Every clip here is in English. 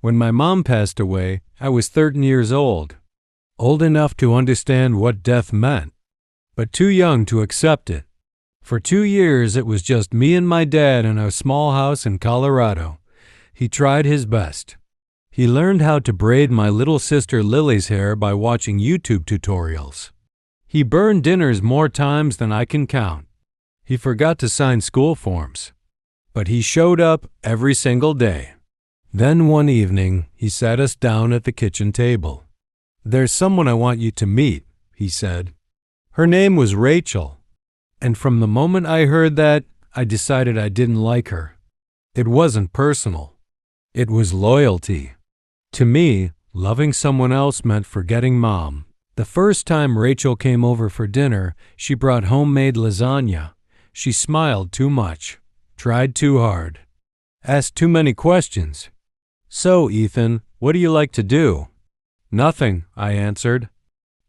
When my mom passed away, I was 13 years old enough to understand what death meant, but too young to accept it. For 2 years, it was just me and my dad in our small house in Colorado. He tried his best. He learned how to braid my little sister Lily's hair by watching YouTube tutorials. He burned dinners more times than I can count. He forgot to sign school forms, but he showed up every single day. Then one evening, he sat us down at the kitchen table. "There's someone I want you to meet," he said. Her name was Rachel, and from the moment I heard that, I decided I didn't like her. It wasn't personal. It was loyalty. To me, loving someone else meant forgetting Mom. The first time Rachel came over for dinner, she brought homemade lasagna. She smiled too much, tried too hard, asked too many questions. "So, Ethan, what do you like to do?" "Nothing," I answered.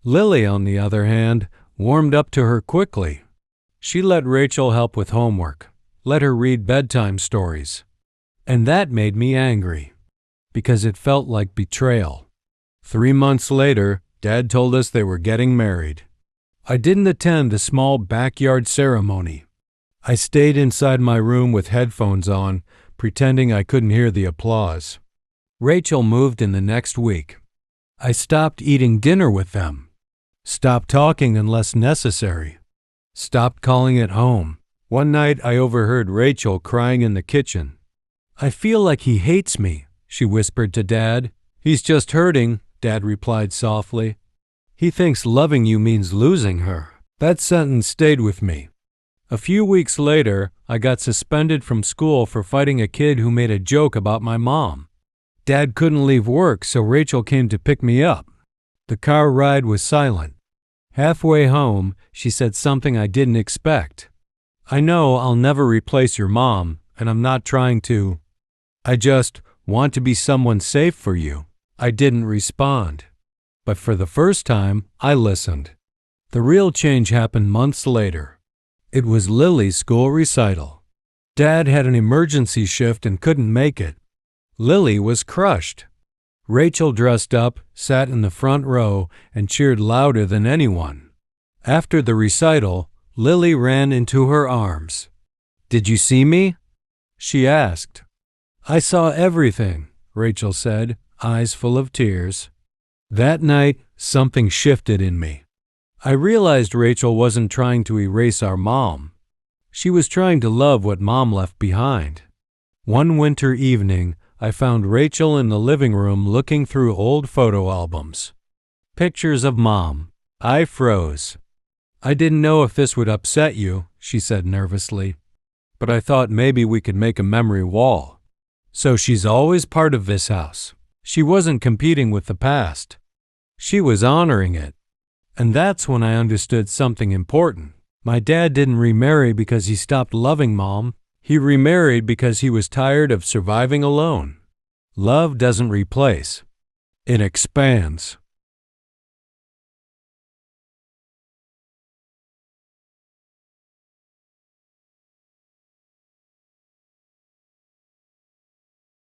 Lily, on the other hand, warmed up to her quickly. She let Rachel help with homework, let her read bedtime stories. And that made me angry, because it felt like betrayal. 3 months later, Dad told us they were getting married. I didn't attend the small backyard ceremony. I stayed inside my room with headphones on, pretending I couldn't hear the applause. Rachel moved in the next week. I stopped eating dinner with them, stopped talking unless necessary, stopped calling it home. One night I overheard Rachel crying in the kitchen. "I feel like he hates me," she whispered to Dad. "He's just hurting," Dad replied softly. "He thinks loving you means losing her." That sentence stayed with me. A few weeks later, I got suspended from school for fighting a kid who made a joke about my mom. Dad couldn't leave work, so Rachel came to pick me up. The car ride was silent. Halfway home, she said something I didn't expect. "I know I'll never replace your mom, and I'm not trying to. I just want to be someone safe for you." I didn't respond. But for the first time, I listened. The real change happened months later. It was Lily's school recital. Dad had an emergency shift and couldn't make it. Lily was crushed. Rachel dressed up, sat in the front row, and cheered louder than anyone. After the recital, Lily ran into her arms. "Did you see me?" she asked. "I saw everything," Rachel said, eyes full of tears. That night, something shifted in me. I realized Rachel wasn't trying to erase our mom. She was trying to love what Mom left behind. One winter evening, I found Rachel in the living room looking through old photo albums. Pictures of Mom. I froze. "I didn't know if this would upset you," she said nervously, "but I thought maybe we could make a memory wall." So she's always part of this house. She wasn't competing with the past. She was honoring it. And that's when I understood something important. My dad didn't remarry because he stopped loving Mom. He remarried because he was tired of surviving alone. Love doesn't replace. It expands.